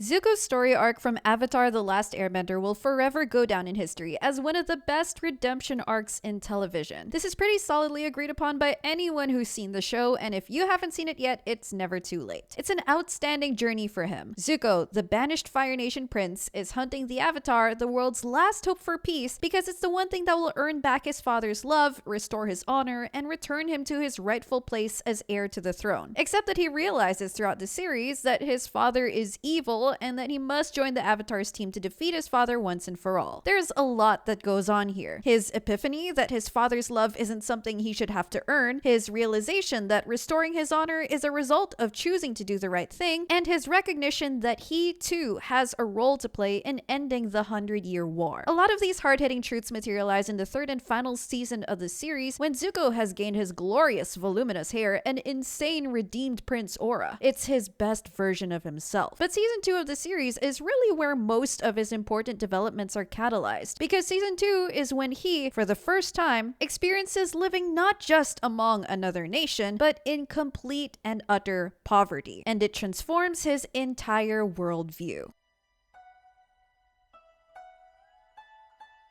Zuko's story arc from Avatar: The Last Airbender will forever go down in history as one of the best redemption arcs in television. This is pretty solidly agreed upon by anyone who's seen the show, and if you haven't seen it yet, it's never too late. It's an outstanding journey for him. Zuko, the banished Fire Nation prince, is hunting the Avatar, the world's last hope for peace, because it's the one thing that will earn back his father's love, restore his honor, and return him to his rightful place as heir to the throne. Except that he realizes throughout the series that his father is evil and that he must join the Avatar's team to defeat his father once and for all. There's a lot that goes on here. His epiphany that his father's love isn't something he should have to earn, his realization that restoring his honor is a result of choosing to do the right thing, and his recognition that he too has a role to play in ending the 100-Year War. A lot of these hard-hitting truths materialize in the third and final season of the series when Zuko has gained his glorious, voluminous hair and insane redeemed prince aura. It's his best version of himself. But season 2 of the series is really where most of his important developments are catalyzed, because season 2 is when he, for the first time, experiences living not just among another nation, but in complete and utter poverty, and it transforms his entire worldview.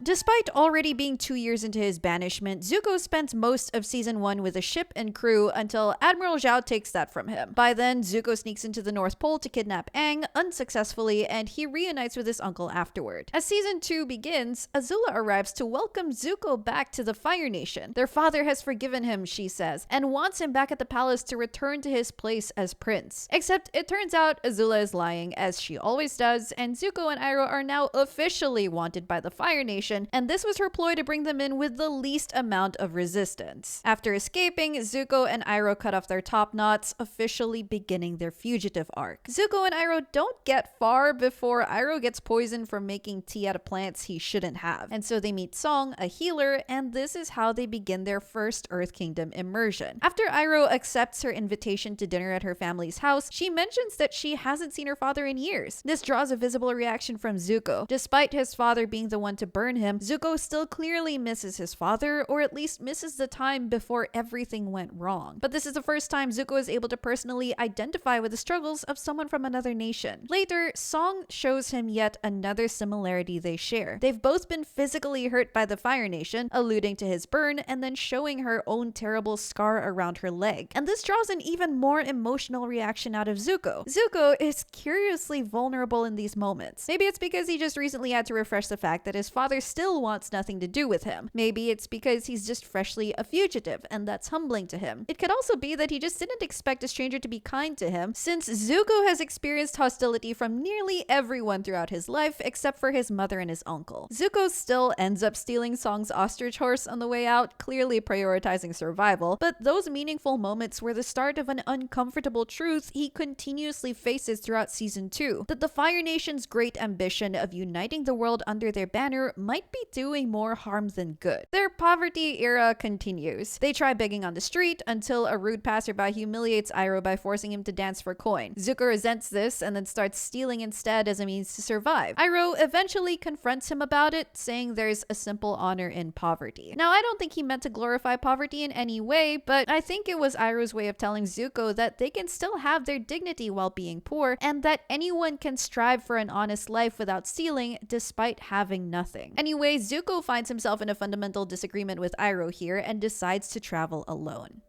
Despite already being 2 years into his banishment, Zuko spends most of season 1 with a ship and crew until Admiral Zhao takes that from him. By then, Zuko sneaks into the North Pole to kidnap Aang unsuccessfully, and he reunites with his uncle afterward. As season 2 begins, Azula arrives to welcome Zuko back to the Fire Nation. Their father has forgiven him, she says, and wants him back at the palace to return to his place as prince. Except it turns out Azula is lying, as she always does, and Zuko and Iroh are now officially wanted by the Fire Nation, and this was her ploy to bring them in with the least amount of resistance. After escaping, Zuko and Iroh cut off their top knots, officially beginning their fugitive arc. Zuko and Iroh don't get far before Iroh gets poisoned from making tea out of plants he shouldn't have, and so they meet Song, a healer, and this is how they begin their first Earth Kingdom immersion. After Iroh accepts her invitation to dinner at her family's house, she mentions that she hasn't seen her father in years. This draws a visible reaction from Zuko. Despite his father being the one to burn him, Zuko still clearly misses his father, or at least misses the time before everything went wrong. But this is the first time Zuko is able to personally identify with the struggles of someone from another nation. Later, Song shows him yet another similarity they share. They've both been physically hurt by the Fire Nation, alluding to his burn, and then showing her own terrible scar around her leg. And this draws an even more emotional reaction out of Zuko. Zuko is curiously vulnerable in these moments. Maybe it's because he just recently had to refresh the fact that his father still wants nothing to do with him. Maybe it's because he's just freshly a fugitive, and that's humbling to him. It could also be that he just didn't expect a stranger to be kind to him, since Zuko has experienced hostility from nearly everyone throughout his life except for his mother and his uncle. Zuko still ends up stealing Song's ostrich horse on the way out, clearly prioritizing survival, but those meaningful moments were the start of an uncomfortable truth he continuously faces throughout season 2, that the Fire Nation's great ambition of uniting the world under their banner might be doing more harm than good. Their poverty era continues. They try begging on the street until a rude passerby humiliates Iroh by forcing him to dance for coin. Zuko resents this and then starts stealing instead as a means to survive. Iroh eventually confronts him about it, saying there's a simple honor in poverty. Now, I don't think he meant to glorify poverty in any way, but I think it was Iroh's way of telling Zuko that they can still have their dignity while being poor, and that anyone can strive for an honest life without stealing despite having nothing. Anyway, Zuko finds himself in a fundamental disagreement with Iroh here and decides to travel alone.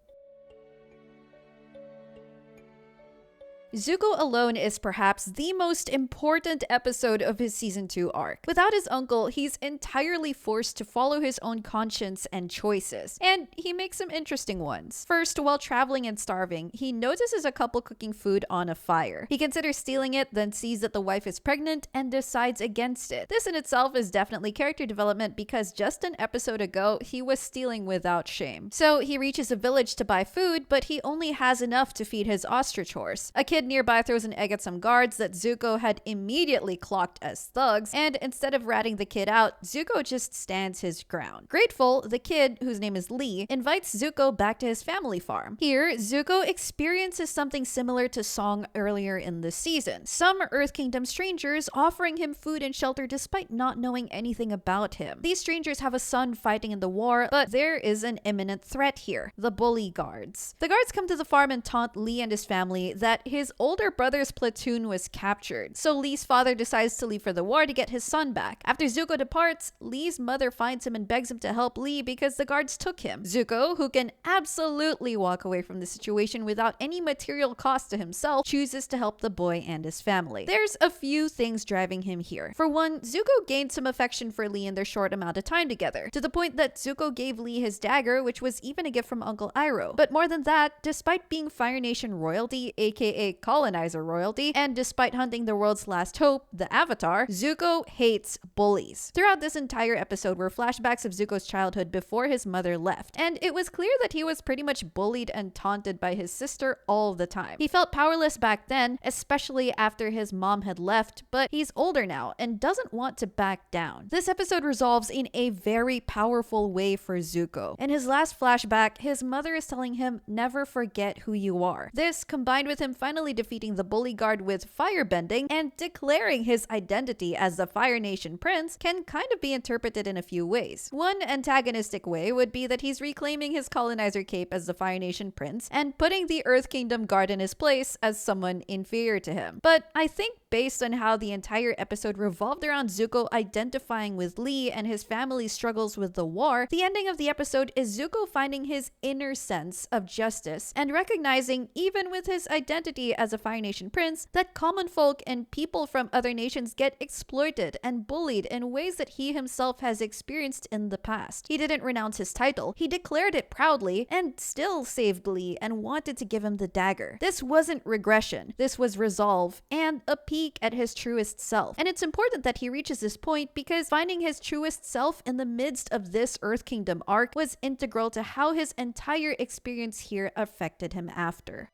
Zuko alone is perhaps the most important episode of his season 2 arc. Without his uncle, he's entirely forced to follow his own conscience and choices, and he makes some interesting ones. First, while traveling and starving, he notices a couple cooking food on a fire. He considers stealing it, then sees that the wife is pregnant and decides against it. This in itself is definitely character development, because just an episode ago, he was stealing without shame. So he reaches a village to buy food, but he only has enough to feed his ostrich horse. A kid nearby throws an egg at some guards that Zuko had immediately clocked as thugs, and instead of ratting the kid out, Zuko just stands his ground. Grateful, the kid, whose name is Lee, invites Zuko back to his family farm. Here, Zuko experiences something similar to Song earlier in the season. Some Earth Kingdom strangers offering him food and shelter despite not knowing anything about him. These strangers have a son fighting in the war, but there is an imminent threat here: the bully guards. The guards come to the farm and taunt Lee and his family that his his older brother's platoon was captured. So Lee's father decides to leave for the war to get his son back. After Zuko departs, Lee's mother finds him and begs him to help Lee because the guards took him. Zuko, who can absolutely walk away from the situation without any material cost to himself, chooses to help the boy and his family. There's a few things driving him here. For one, Zuko gained some affection for Lee in their short amount of time together, to the point that Zuko gave Lee his dagger, which was even a gift from Uncle Iroh. But more than that, despite being Fire Nation royalty, aka colonizer royalty, and despite hunting the world's last hope, the Avatar, Zuko hates bullies. Throughout this entire episode were flashbacks of Zuko's childhood before his mother left, and it was clear that he was pretty much bullied and taunted by his sister all the time. He felt powerless back then, especially after his mom had left, but he's older now and doesn't want to back down. This episode resolves in a very powerful way for Zuko. In his last flashback, his mother is telling him, never forget who you are. This, combined with him finally defeating the bully guard with firebending and declaring his identity as the Fire Nation prince, can kind of be interpreted in a few ways. One antagonistic way would be that he's reclaiming his colonizer cape as the Fire Nation prince and putting the Earth Kingdom guard in his place as someone inferior to him. But I think based on how the entire episode revolved around Zuko identifying with Lee and his family's struggles with the war, the ending of the episode is Zuko finding his inner sense of justice and recognizing, even with his identity as a Fire Nation prince, that common folk and people from other nations get exploited and bullied in ways that he himself has experienced in the past. He didn't renounce his title, he declared it proudly and still saved Lee and wanted to give him the dagger. This wasn't regression, this was resolve and a peek at his truest self. And it's important that he reaches this point because finding his truest self in the midst of this Earth Kingdom arc was integral to how his entire experience here affected him after.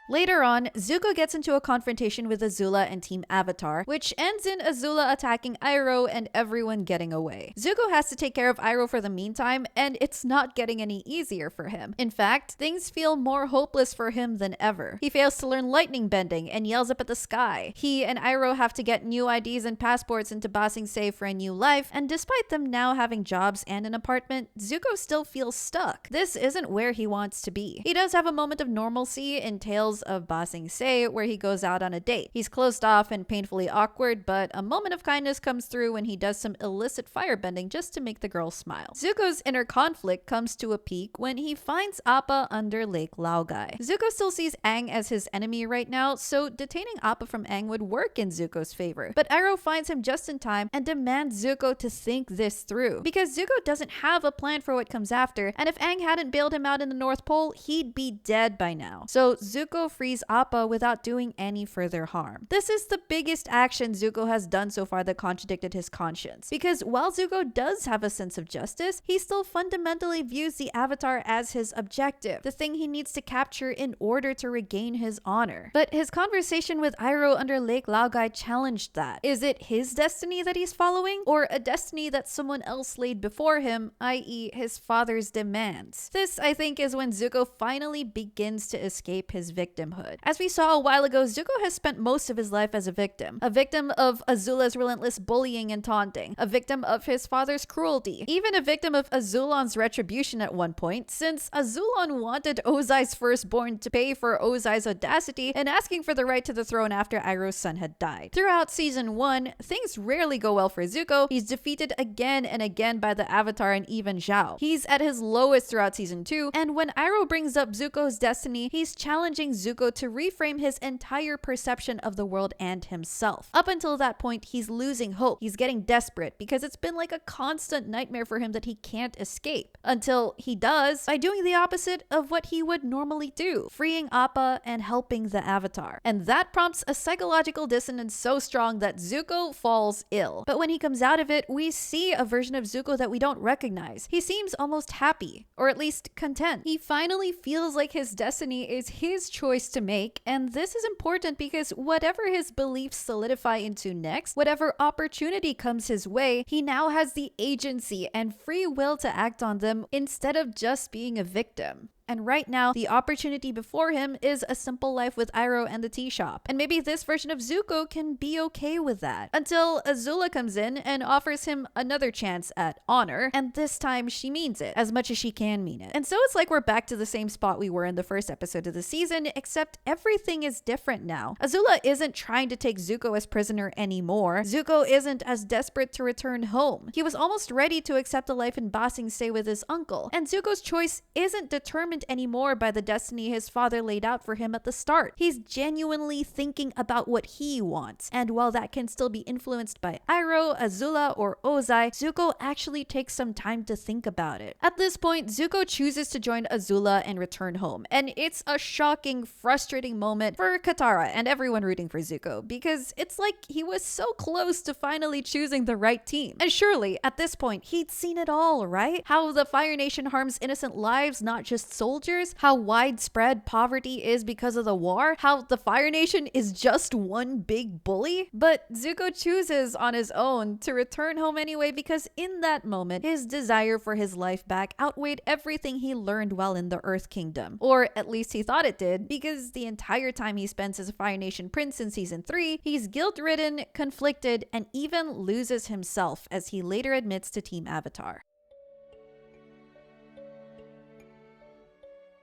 Later on, Zuko gets into a confrontation with Azula and Team Avatar, which ends in Azula attacking Iroh and everyone getting away. Zuko has to take care of Iroh for the meantime, and it's not getting any easier for him. In fact, things feel more hopeless for him than ever. He fails to learn lightning bending and yells up at the sky. He and Iroh have to get new IDs and passports into Ba Sing Se for a new life, and despite them now having jobs and an apartment, Zuko still feels stuck. This isn't where he wants to be. He does have a moment of normalcy in Tales of Ba Sing Se where he goes out on a date. He's closed off and painfully awkward, but a moment of kindness comes through when he does some illicit firebending just to make the girl smile. Zuko's inner conflict comes to a peak when he finds Appa under Lake Laogai. Zuko still sees Aang as his enemy right now, so detaining Appa from Aang would work in Zuko's favor. But Iroh finds him just in time and demands Zuko to think this through, because Zuko doesn't have a plan for what comes after, and if Aang hadn't bailed him out in the North Pole, he'd be dead by now. So Zuko frees Appa without doing any further harm. This is the biggest action Zuko has done so far that contradicted his conscience, because while Zuko does have a sense of justice, he still fundamentally views the Avatar as his objective, the thing he needs to capture in order to regain his honor. But his conversation with Iroh under Lake Laogai challenged that. Is it his destiny that he's following, or a destiny that someone else laid before him, i.e. his father's demands? This, I think, is when Zuko finally begins to escape his victimhood. As we saw a while ago, Zuko has spent most of his life as a victim of Azula's relentless bullying and taunting, a victim of his father's cruelty, even a victim of Azulon's retribution at one point, since Azulon wanted Ozai's firstborn to pay for Ozai's audacity and asking for the right to the throne after Iroh's son had died. Throughout season 1, things rarely go well for Zuko. He's defeated again and again by the Avatar and even Zhao. He's at his lowest throughout season 2, and when Iroh brings up Zuko's destiny, he's challenging Zuko to reframe his entire perception of the world and himself. Up until that point, he's losing hope. He's getting desperate because it's been like a constant nightmare for him that he can't escape. Until he does, by doing the opposite of what he would normally do, freeing Appa and helping the Avatar. And that prompts a psychological dissonance so strong that Zuko falls ill. But when he comes out of it, we see a version of Zuko that we don't recognize. He seems almost happy, or at least content. He finally feels like his destiny is his choice to make, and this is important because whatever his beliefs solidify into next, whatever opportunity comes his way, he now has the agency and free will to act on them instead of just being a victim. And right now, the opportunity before him is a simple life with Iroh and the tea shop. And maybe this version of Zuko can be okay with that. Until Azula comes in and offers him another chance at honor, and this time she means it, as much as she can mean it. And so it's like we're back to the same spot we were in the first episode of the season, except everything is different now. Azula isn't trying to take Zuko as prisoner anymore. Zuko isn't as desperate to return home. He was almost ready to accept a life in Ba Sing Se with his uncle, and Zuko's choice isn't determined anymore by the destiny his father laid out for him at the start. He's genuinely thinking about what he wants, and while that can still be influenced by Iroh, Azula, or Ozai, Zuko actually takes some time to think about it. At this point, Zuko chooses to join Azula and return home, and it's a shocking, frustrating moment for Katara and everyone rooting for Zuko, because it's like he was so close to finally choosing the right team. And surely, at this point, he'd seen it all, right? How the Fire Nation harms innocent lives, not just soldiers, how widespread poverty is because of the war, how the Fire Nation is just one big bully. But Zuko chooses on his own to return home anyway, because in that moment, his desire for his life back outweighed everything he learned while in the Earth Kingdom. Or at least he thought it did, because the entire time he spends as a Fire Nation prince in season 3, he's guilt-ridden, conflicted, and even loses himself, as he later admits to Team Avatar.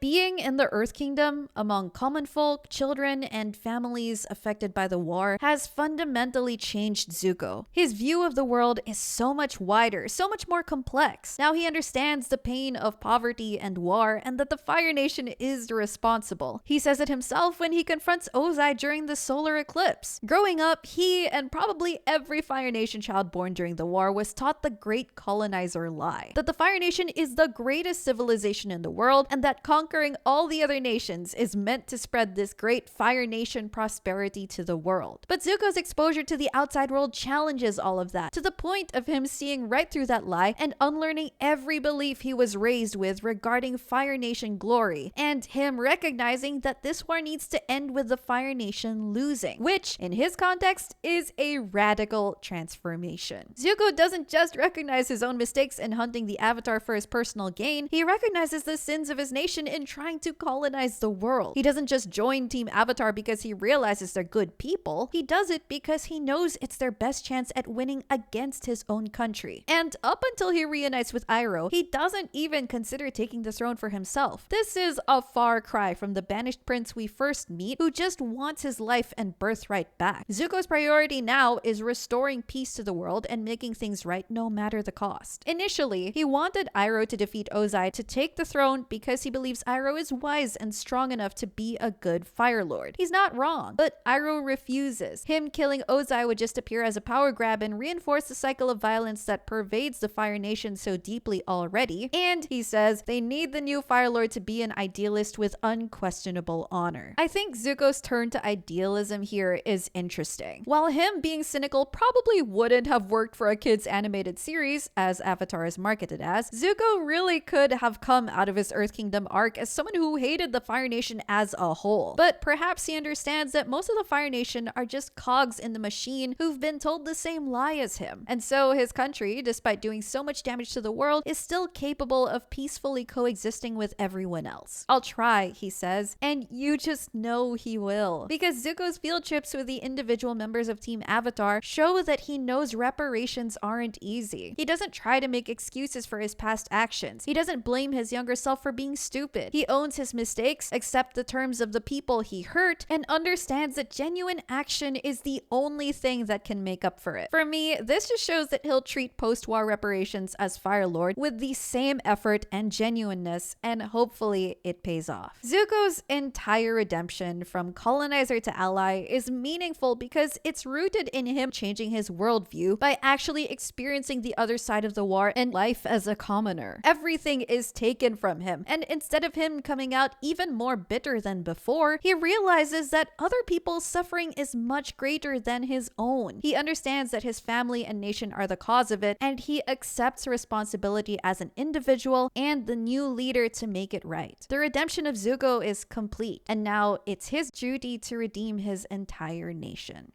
Being in the Earth Kingdom, among common folk, children, and families affected by the war, has fundamentally changed Zuko. His view of the world is so much wider, so much more complex. Now he understands the pain of poverty and war, and that the Fire Nation is responsible. He says it himself when he confronts Ozai during the solar eclipse. Growing up, he and probably every Fire Nation child born during the war was taught the great colonizer lie. That the Fire Nation is the greatest civilization in the world, and that conquering all the other nations is meant to spread this great Fire Nation prosperity to the world. But Zuko's exposure to the outside world challenges all of that, to the point of him seeing right through that lie and unlearning every belief he was raised with regarding Fire Nation glory, and him recognizing that this war needs to end with the Fire Nation losing, which, in his context, is a radical transformation. Zuko doesn't just recognize his own mistakes in hunting the Avatar for his personal gain, he recognizes the sins of his nation in trying to colonize the world. He doesn't just join Team Avatar because he realizes they're good people. He does it because he knows it's their best chance at winning against his own country. And up until he reunites with Iroh, he doesn't even consider taking the throne for himself. This is a far cry from the banished prince we first meet, who just wants his life and birthright back. Zuko's priority now is restoring peace to the world and making things right no matter the cost. Initially, he wanted Iroh to defeat Ozai to take the throne because he believes Iroh is wise and strong enough to be a good Fire Lord. He's not wrong, but Iroh refuses. Him killing Ozai would just appear as a power grab and reinforce the cycle of violence that pervades the Fire Nation so deeply already. And he says they need the new Fire Lord to be an idealist with unquestionable honor. I think Zuko's turn to idealism here is interesting. While him being cynical probably wouldn't have worked for a kids animated series, as Avatar is marketed as, Zuko really could have come out of his Earth Kingdom arc as someone who hated the Fire Nation as a whole. But perhaps he understands that most of the Fire Nation are just cogs in the machine who've been told the same lie as him. And so his country, despite doing so much damage to the world, is still capable of peacefully coexisting with everyone else. I'll try, he says, and you just know he will. Because Zuko's field trips with the individual members of Team Avatar show that he knows reparations aren't easy. He doesn't try to make excuses for his past actions. He doesn't blame his younger self for being stupid. He owns his mistakes, accepts the terms of the people he hurt, and understands that genuine action is the only thing that can make up for it. For me, this just shows that he'll treat post-war reparations as Fire Lord with the same effort and genuineness, and hopefully it pays off. Zuko's entire redemption from colonizer to ally is meaningful because it's rooted in him changing his worldview by actually experiencing the other side of the war and life as a commoner. Everything is taken from him, and instead of him coming out even more bitter than before, he realizes that other people's suffering is much greater than his own. He understands that his family and nation are the cause of it, and he accepts responsibility as an individual and the new leader to make it right. The redemption of Zuko is complete, and now it's his duty to redeem his entire nation.